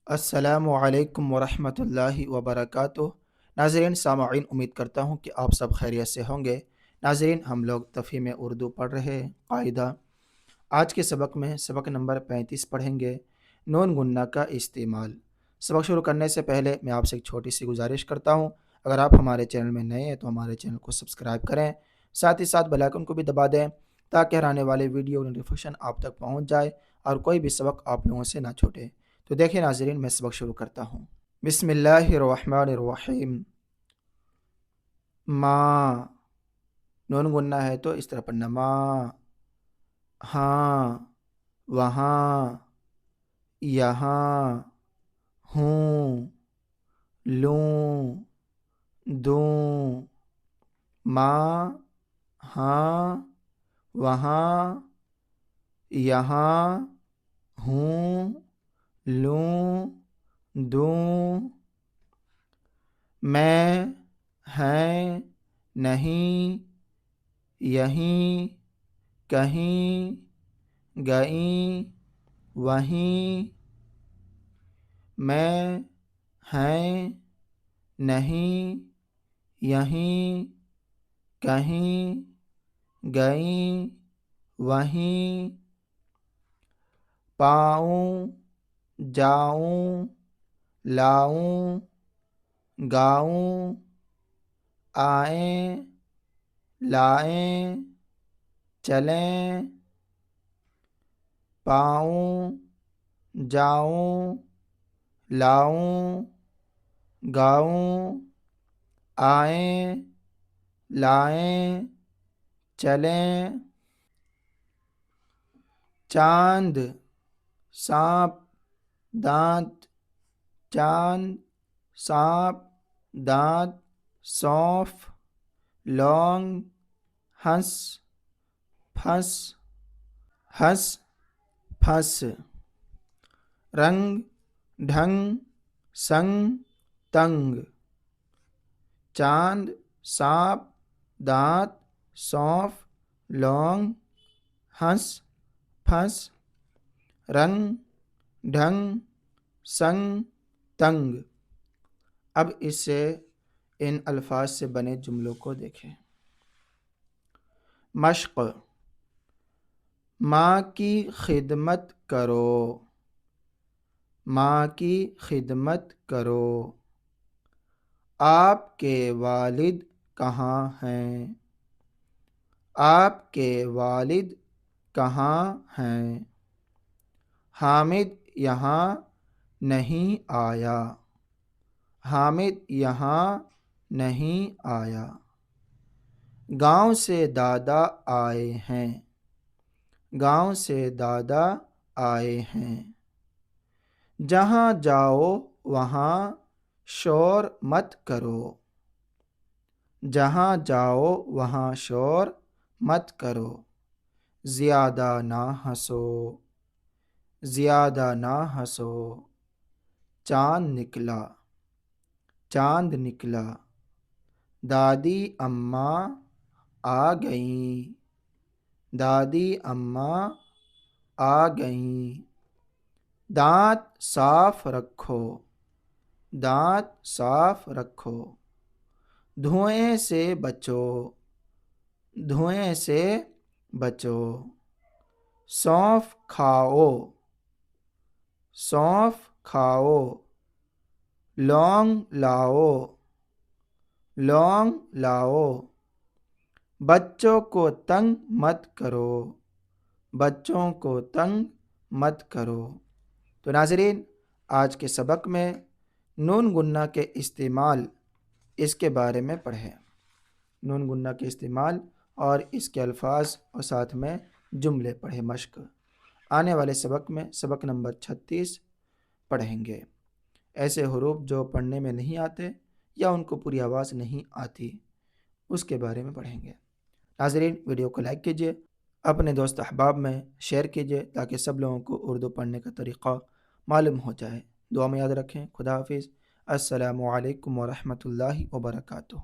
السلام علیکم ورحمۃ اللہ وبرکاتہ۔ ناظرین سامعین، امید کرتا ہوں کہ آپ سب خیریت سے ہوں گے۔ ناظرین، ہم لوگ تفہیم اردو پڑھ رہے ہیں قاعدہ۔ آج کے سبق میں سبق نمبر 35 پڑھیں گے، نون گنہ کا استعمال۔ سبق شروع کرنے سے پہلے میں آپ سے ایک چھوٹی سی گزارش کرتا ہوں، اگر آپ ہمارے چینل میں نئے ہیں تو ہمارے چینل کو سبسکرائب کریں، ساتھ ہی ساتھ بیل آئیکن کو بھی دبا دیں تاکہ ہر آنے والے ویڈیو نوٹیفیکیشن آپ تک پہنچ جائے اور کوئی بھی سبق آپ لوگوں سے نہ چھوٹے۔ تو دیکھیں ناظرین، میں سبق شروع کرتا ہوں۔ بسم اللہ الرحمن الرحیم۔ ما، نون گنہ ہے تو اس طرح پڑھنا، ما۔ ہاں، وہاں، یہاں، ہوں، لوں، دوں۔ ماں، ہاں، وہاں، یہاں، ہوں، لوں، دوں۔ میں، ہیں، نہیں، یہیں، کہیں، گئیں، وہیں۔ میں، ہیں، نہیں، یہیں، کہیں، گئیں، وہیں۔ پاؤں، جاؤں، لاؤں، گاؤں، آئیں، لائیں، چلیں۔ پاؤں، جاؤں، لاؤں، گاؤں، آئیں، لائیں، چلیں۔ چاند، سانپ، دانت، چاند، سانپ، دانت، سونف، لونگ، ہنس، پھنس، ہنس، پھنس۔ رنگ، ڈھنگ، سنگ، تنگ۔ چاند، سانپ، دانت، سونف، لونگ، ہنس، پھنس۔ رنگ، ڈھنگ، سنگ، تنگ۔ اب اس سے ان الفاظ سے بنے جملوں کو دیکھیں۔ مشق، ماں کی خدمت کرو، ماں کی خدمت کرو۔ آپ کے والد کہاں ہیں، آپ کے والد کہاں ہیں۔ حامد یہاں نہیں آیا، حامد یہاں نہیں آیا۔ گاؤں سے دادا آئے ہیں، گاؤں سے دادا آئے ہیں۔ جہاں جاؤ وہاں شور مت کرو، جہاں جاؤ وہاں شور مت کرو۔ زیادہ نہ ہنسو، زیادہ نہ ہنسو۔ چاند نکلا، چاند نکلا۔ دادی اماں آ گئیں، دادی اماں آ گئیں۔ دانت صاف رکھو، دانت صاف رکھو۔ دھوئیں سے بچو، دھوئیں سے بچو۔ سونف کھاؤ، سونف کھاؤ۔ لونگ لاؤ، لونگ لاؤ۔ بچوں کو تنگ مت کرو، بچوں کو تنگ مت کرو۔ تو ناظرین، آج کے سبق میں نون گنہ کے استعمال اس کے بارے میں پڑھیں، نون گنہ کے استعمال اور اس کے الفاظ اور ساتھ میں جملے پڑھیں مشق۔ آنے والے سبق میں سبق نمبر 36 پڑھیں گے۔ ایسے حروف جو پڑھنے میں نہیں آتے یا ان کو پوری آواز نہیں آتی، اس کے بارے میں پڑھیں گے۔ ناظرین، ویڈیو کو لائک کیجیے، اپنے دوست احباب میں شیئر کیجیے تاکہ سب لوگوں کو اردو پڑھنے کا طریقہ معلوم ہو جائے۔ دعا میں یاد رکھیں۔ خدا حافظ۔ السلام علیکم ورحمۃ اللہ وبرکاتہ۔